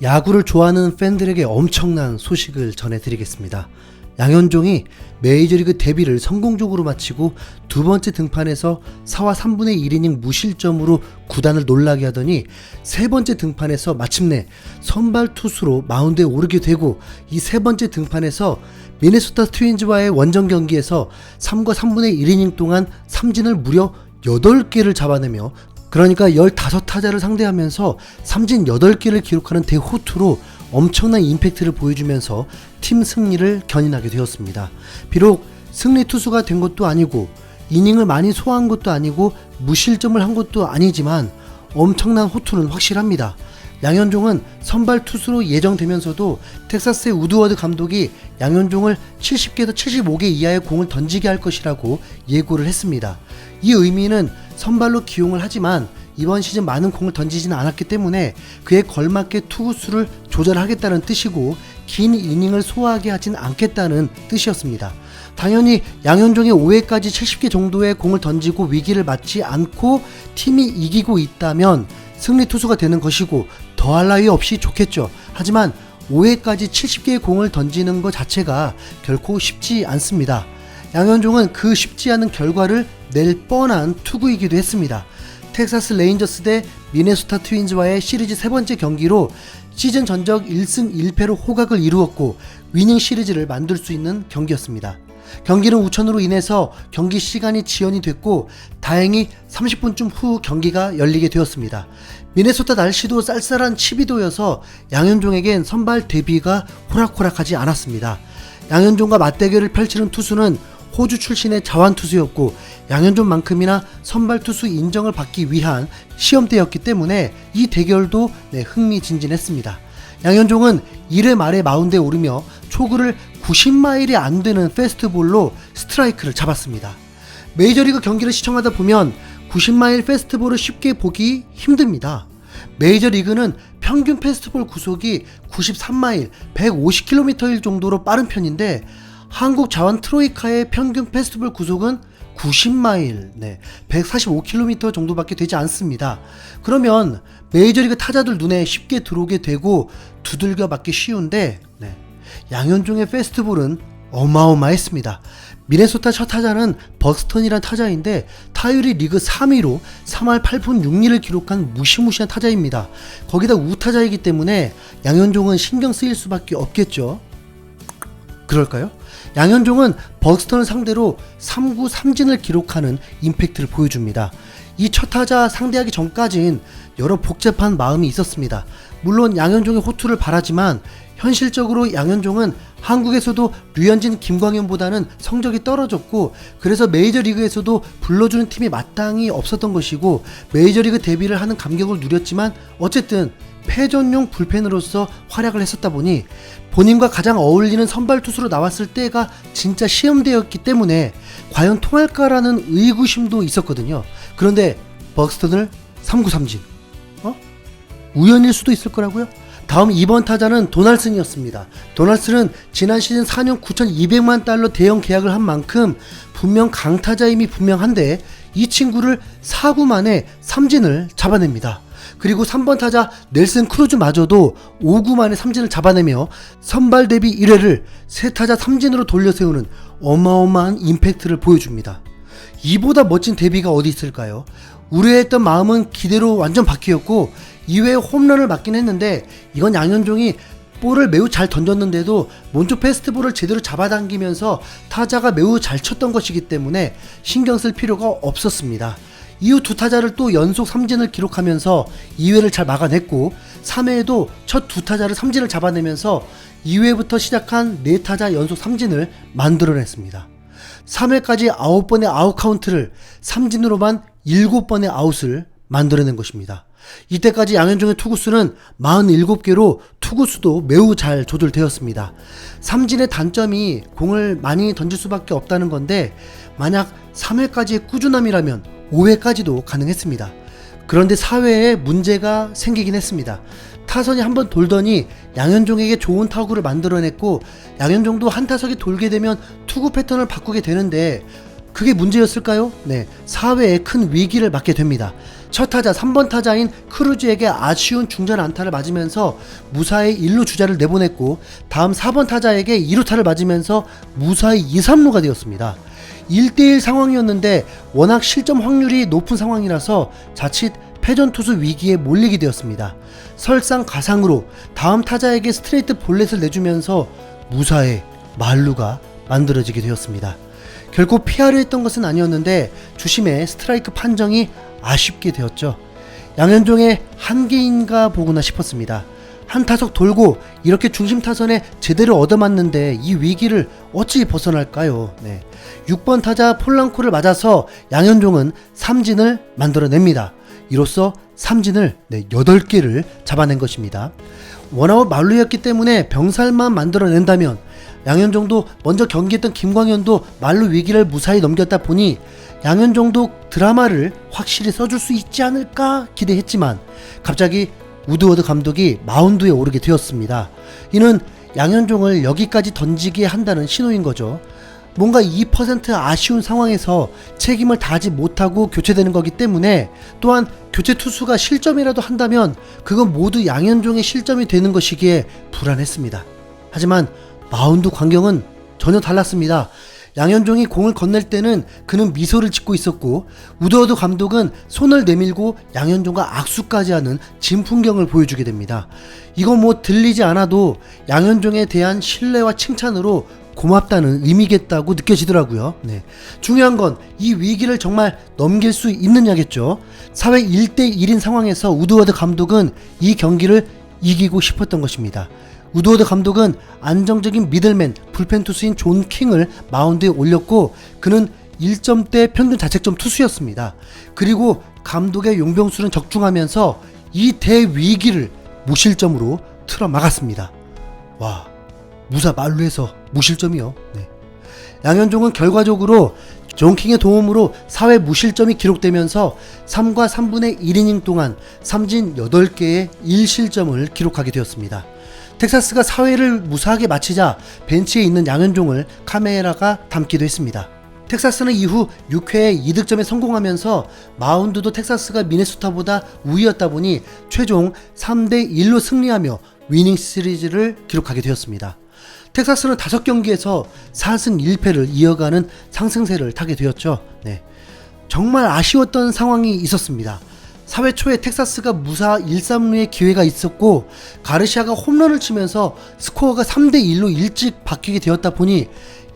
야구를 좋아하는 팬들에게 엄청난 소식을 전해드리겠습니다. 양현종이 메이저리그 데뷔를 성공적으로 마치고 두 번째 등판에서 4와 3분의 1이닝 무실점으로 구단을 놀라게 하더니 세 번째 등판에서 마침내 선발 투수로 마운드에 오르게 되고, 이 세 번째 등판에서 미네소타 트윈즈와의 원정 경기에서 3과 3분의 1이닝 동안 삼진을 무려 8개를 잡아내며, 그러니까 15타자를 상대하면서 삼진 8개를 기록하는 대호투로 엄청난 임팩트를 보여주면서 팀 승리를 견인하게 되었습니다. 비록 승리 투수가 된 것도 아니고 이닝을 많이 소화한 것도 아니고 무실점을 한 것도 아니지만 엄청난 호투는 확실합니다. 양현종은 선발 투수로 예정되면서도 텍사스의 우드워드 감독이 양현종을 70개에서 75개 이하의 공을 던지게 할 것이라고 예고를 했습니다. 이 의미는 선발로 기용을 하지만 이번 시즌 많은 공을 던지지는 않았기 때문에 그에 걸맞게 투구수를 조절하겠다는 뜻이고, 긴 이닝을 소화하게 하진 않겠다는 뜻이었습니다. 당연히 양현종이 5회까지 70개 정도의 공을 던지고 위기를 맞지 않고 팀이 이기고 있다면 승리 투수가 되는 것이고 더할 나위 없이 좋겠죠. 하지만 5회까지 70개의 공을 던지는 것 자체가 결코 쉽지 않습니다. 양현종은 그 쉽지 않은 결과를 낼 뻔한 투구이기도 했습니다. 텍사스 레인저스 대 미네소타 트윈즈와의 시리즈 세 번째 경기로 시즌 전적 1승 1패로 호각을 이루었고 위닝 시리즈를 만들 수 있는 경기였습니다. 경기는 우천으로 인해서 경기 시간이 지연이 됐고 다행히 30분쯤 후 경기가 열리게 되었습니다. 미네소타 날씨도 쌀쌀한 12도여서 양현종에겐 선발 데뷔가 호락호락하지 않았습니다. 양현종과 맞대결을 펼치는 투수는 호주 출신의 자완투수였고 양현종만큼이나 선발투수 인정을 받기 위한 시험대였기 때문에 이 대결도 흥미진진했습니다. 양현종은 1회 말에 마운드에 오르며 초구를 90마일이 안 되는 패스트볼로 스트라이크를 잡았습니다. 메이저리그 경기를 시청하다 보면 90마일 패스트볼을 쉽게 보기 힘듭니다. 메이저리그는 평균 패스트볼 구속이 93마일, 150km일 정도로 빠른 편인데 한국 자완 트로이카의 평균 패스트볼 구속은 90마일, 145km 정도밖에 되지 않습니다. 그러면 메이저리그 타자들 눈에 쉽게 들어오게 되고 두들겨 맞기 쉬운데 양현종의 패스트볼은 어마어마했습니다. 미네소타 첫 타자는 버스턴이란 타자인데 타율이 리그 3위로 3할 8푼 6리를 기록한 무시무시한 타자입니다. 거기다 우타자이기 때문에 양현종은 신경 쓰일 수밖에 없겠죠. 그럴까요? 양현종은 버스턴을 상대로 3구 3진을 기록하는 임팩트를 보여줍니다. 이 첫 타자 상대하기 전까진 여러 복잡한 마음이 있었습니다. 물론 양현종의 호투를 바라지만 현실적으로 양현종은 한국에서도 류현진, 김광현보다는 성적이 떨어졌고 그래서 메이저리그에서도 불러주는 팀이 마땅히 없었던 것이고 메이저리그 데뷔를 하는 감격을 누렸지만 어쨌든 패전용 불펜으로서 활약을 했었다 보니 본인과 가장 어울리는 선발 투수로 나왔을 때가 진짜 시험대였기 때문에 과연 통할까라는 의구심도 있었거든요. 그런데 버스턴을 3구 3진 우연일 수도 있을 거라고요? 다음 2번 타자는 도널슨이었습니다. 도널슨은 지난 시즌 4년 9,200만 달러 대형 계약을 한 만큼 분명 강타자임이 분명한데 이 친구를 4구 만에 삼진을 잡아냅니다. 그리고 3번 타자 넬슨 크루즈마저도 5구 만에 삼진을 잡아내며 선발 데뷔 1회를 세 타자 삼진으로 돌려세우는 어마어마한 임팩트를 보여줍니다. 이보다 멋진 데뷔가 어디 있을까요? 우려했던 마음은 기대로 완전 바뀌었고 2회에 홈런을 맞긴 했는데 이건 양현종이 볼을 매우 잘 던졌는데도 먼저 패스트볼을 제대로 잡아당기면서 타자가 매우 잘 쳤던 것이기 때문에 신경 쓸 필요가 없었습니다. 이후 두 타자를 또 연속 삼진을 기록하면서 2회를 잘 막아냈고 3회에도 첫 두 타자를 삼진을 잡아내면서 2회부터 시작한 네 타자 연속 삼진을 만들어냈습니다. 3회까지 9번의 아웃 카운트를 삼진으로만 7번의 아웃을 만들어낸 것입니다. 이때까지 양현종의 투구수는 47개로 투구수도 매우 잘 조절되었습니다. 삼진의 단점이 공을 많이 던질 수밖에 없다는 건데 만약 3회까지의 꾸준함이라면 5회까지도 가능했습니다. 그런데 4회에 문제가 생기긴 했습니다. 타선이 한번 돌더니 양현종에게 좋은 타구를 만들어냈고 양현종도 한 타석이 돌게 되면 투구 패턴을 바꾸게 되는데 그게 문제였을까요? 네, 4회에 큰 위기를 맞게 됩니다. 첫 타자 3번 타자인 크루즈에게 아쉬운 중전 안타를 맞으면서 무사히 1루 주자를 내보냈고, 다음 4번 타자에게 2루타를 맞으면서 무사히 2, 3루가 되었습니다. 1대1 상황이었는데 워낙 실점 확률이 높은 상황이라서 자칫 패전 투수 위기에 몰리게 되었습니다. 설상가상으로 다음 타자에게 스트레이트 볼넷을 내주면서 무사히 만루가 만들어지게 되었습니다. 결코 피하려 했던 것은 아니었는데 주심의 스트라이크 판정이 아쉽게 되었죠. 양현종의 한계인가 보구나 싶었습니다. 한 타석 돌고 이렇게 중심 타선에 제대로 얻어맞는데 이 위기를 어찌 벗어날까요? 6번 타자 폴랑코를 맞아서 양현종은 삼진을 만들어냅니다. 이로써 삼진을 8개를 잡아낸 것입니다. 원아웃 만루였기 때문에 병살만 만들어낸다면 양현종도 먼저 경기했던 김광현도 만루 위기를 무사히 넘겼다 보니 양현종도 드라마를 확실히 써줄 수 있지 않을까 기대했지만 갑자기 우드워드 감독이 마운드에 오르게 되었습니다. 이는 양현종을 여기까지 던지게 한다는 신호인 거죠. 뭔가 2% 아쉬운 상황에서 책임을 다하지 못하고 교체되는 거기 때문에, 또한 교체 투수가 실점이라도 한다면 그건 모두 양현종의 실점이 되는 것이기에 불안했습니다. 하지만 마운드 광경은 전혀 달랐습니다. 양현종이 공을 건넬 때는 그는 미소를 짓고 있었고, 우드워드 감독은 손을 내밀고 양현종과 악수까지 하는 진풍경을 보여주게 됩니다. 이거 뭐 들리지 않아도 양현종에 대한 신뢰와 칭찬으로 고맙다는 의미겠다고 느껴지더라고요. 중요한 건 이 위기를 정말 넘길 수 있느냐겠죠. 4회 1대1인 상황에서 우드워드 감독은 이 경기를 이기고 싶었던 것입니다. 우드워드 감독은 안정적인 미들맨 불펜 투수인 존 킹을 마운드에 올렸고, 그는 1점대 평균 자책점 투수였습니다. 그리고 감독의 용병술은 적중하면서 이 대위기를 무실점으로 틀어막았습니다. 와, 무사 만루에서 무실점이요. 양현종은 결과적으로 존 킹의 도움으로 4회 무실점이 기록되면서 3과 3분의 1이닝 동안 삼진 8개의 1실점을 기록하게 되었습니다. 텍사스가 4회를 무사하게 마치자 벤치에 있는 양현종을 카메라가 담기도 했습니다. 텍사스는 이후 6회에 2득점에 성공하면서 마운드도 텍사스가 미네소타보다 우위였다 보니 최종 3대1로 승리하며 위닝 시리즈를 기록하게 되었습니다. 텍사스는 5경기에서 4승 1패를 이어가는 상승세를 타게 되었죠. 정말 아쉬웠던 상황이 있었습니다. 4회 초에 텍사스가 무사 1-3루의 기회가 있었고, 가르시아가 홈런을 치면서 스코어가 3대1로 일찍 바뀌게 되었다 보니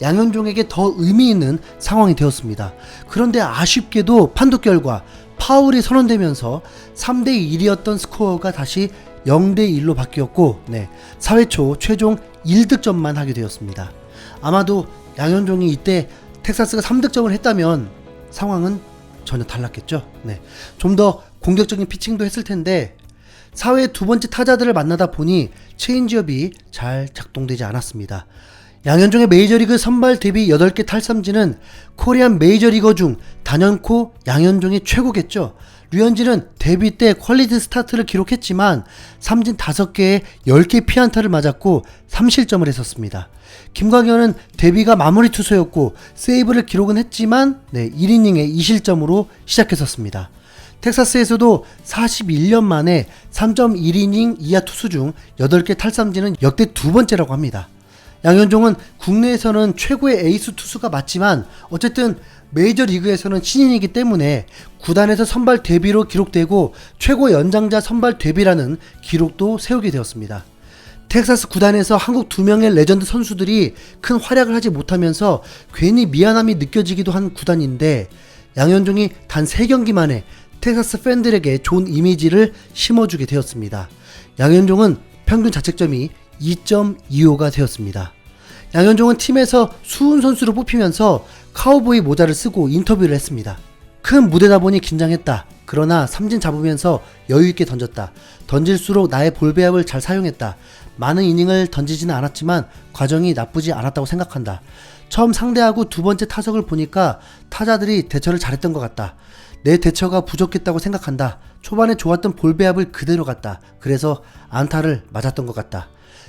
양현종에게 더 의미 있는 상황이 되었습니다. 그런데 아쉽게도 판독 결과 파울이 선언되면서 3대1이었던 스코어가 다시 0대1로 바뀌었고, 4회 초 최종 1득점만 하게 되었습니다. 아마도 양현종이 이때 텍사스가 3득점을 했다면 상황은 전혀 달랐겠죠. 좀 더 공격적인 피칭도 했을 텐데 4회 두 번째 타자들을 만나다 보니 체인지업이 잘 작동되지 않았습니다. 양현종의 메이저리그 선발 데뷔 8개 탈삼진은 코리안 메이저리거 중 단연코 양현종이 최고겠죠. 류현진은 데뷔 때 퀄리티 스타트를 기록했지만 삼진 5개에 10개 피안타를 맞았고 3실점을 했었습니다. 김광현은 데뷔가 마무리 투수였고 세이브를 기록은 했지만 1이닝에 2실점으로 시작했었습니다. 텍사스에서도 41년 만에 3.1이닝 이하 투수 중 8개 탈삼진은 역대 두 번째라고 합니다. 양현종은 국내에서는 최고의 에이스 투수가 맞지만 어쨌든 메이저리그에서는 신인이기 때문에 구단에서 선발 데뷔로 기록되고 최고 연장자 선발 데뷔라는 기록도 세우게 되었습니다. 텍사스 구단에서 한국 2명의 레전드 선수들이 큰 활약을 하지 못하면서 괜히 미안함이 느껴지기도 한 구단인데, 양현종이 단 3경기 만에 텍사스 팬들에게 좋은 이미지를 심어주게 되었습니다. 양현종은 평균 자책점이 2.25가 되었습니다. 양현종은 팀에서 수훈 선수로 뽑히면서 카우보이 모자를 쓰고 인터뷰를 했습니다. 큰 무대다 보니 긴장했다. 그러나 삼진 잡으면서 여유있게 던졌다. 던질수록 나의 볼 배합을 잘 사용했다. 많은 이닝을 던지지는 않았지만 과정이 나쁘지 않았다고 생각한다. 처음 상대하고 두 번째 타석을 보니까 타자들이 대처를 잘했던 것 같다. 내 대처가 부족했다고 생각한다. 초반에 좋았던 볼 배합을 그대로 갔다. 그래서 안타를 맞았던 것 같다.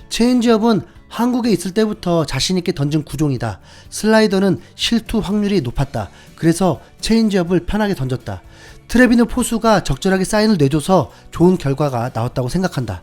체인지업은 한국에 있을 때부터 자신있게 던진 구종이다. 슬라이더는 실투 확률이 높았다. 그래서 체인지업을 편하게 던졌다. 트레비노 포수가 적절하게 사인을 내줘서 좋은 결과가 나왔다고 생각한다.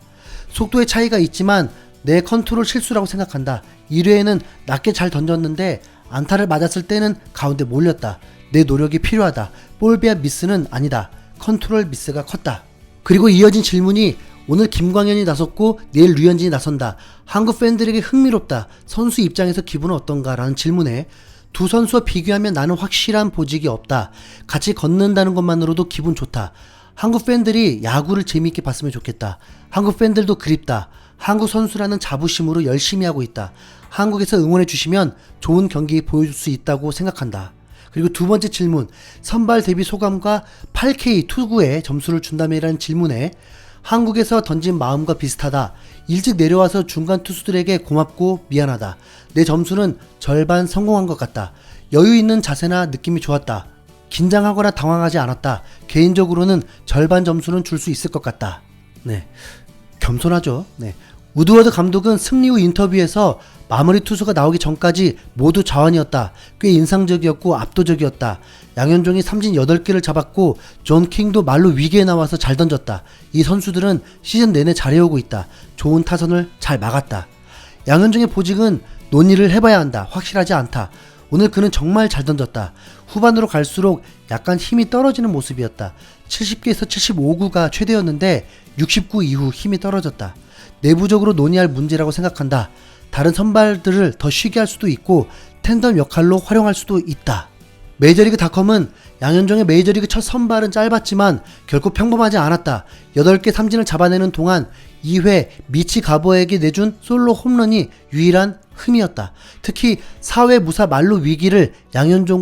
속도의 차이가 있지만 내 컨트롤 실수라고 생각한다. 1회에는 낮게 잘 던졌는데 안타를 맞았을 때는 가운데 몰렸다. 내 노력이 필요하다. 볼 배합 미스는 아니다. 컨트롤 미스가 컸다. 그리고 이어진 질문이 오늘 김광현이 나섰고 내일 류현진이 나선다. 한국 팬들에게 흥미롭다. 선수 입장에서 기분은 어떤가? 라는 질문에 두 선수와 비교하면 나는 확실한 보직이 없다. 같이 걷는다는 것만으로도 기분 좋다. 한국 팬들이 야구를 재미있게 봤으면 좋겠다. 한국 팬들도 그립다. 한국 선수라는 자부심으로 열심히 하고 있다. 한국에서 응원해 주시면 좋은 경기 보여줄 수 있다고 생각한다. 그리고 두 번째 질문, 선발 데뷔 소감과 8K 투구에 점수를 준다면이라는 질문에 한국에서 던진 마음과 비슷하다. 일찍 내려와서 중간 투수들에게 고맙고 미안하다. 내 점수는 절반 성공한 것 같다. 여유 있는 자세나 느낌이 좋았다. 긴장하거나 당황하지 않았다. 개인적으로는 절반 점수는 줄 수 있을 것 같다. 네, 겸손하죠. 네. 우드워드 감독은 승리 후 인터뷰에서 마무리 투수가 나오기 전까지 모두 자완이었다. 꽤 인상적이었고 압도적이었다. 양현종이 삼진 8개를 잡았고 존 킹도 말로 위기에 나와서 잘 던졌다. 이 선수들은 시즌 내내 잘해오고 있다. 좋은 타선을 잘 막았다. 양현종의 보직은 논의를 해봐야 한다. 확실하지 않다. 오늘 그는 정말 잘 던졌다. 후반으로 갈수록 약간 힘이 떨어지는 모습이었다. 70개에서 75구가 최대였는데 69 이후 힘이 떨어졌다. 내부적으로 논의할 문제라고 생각한다. 다른 선발들을 더 쉬게 할 수도 있고 텐덤 역할로 활용할 수도 있다. 메이저리그닷컴은 양현종의 메이저리그 첫 선발은 짧았지만 결코 평범하지 않았다. 8개 삼진을 잡아내는 동안 2회 미치 가버에게 내준 솔로 홈런이 유일한 흠이었다. 특히 4회 무사 만루 위기를 양현종과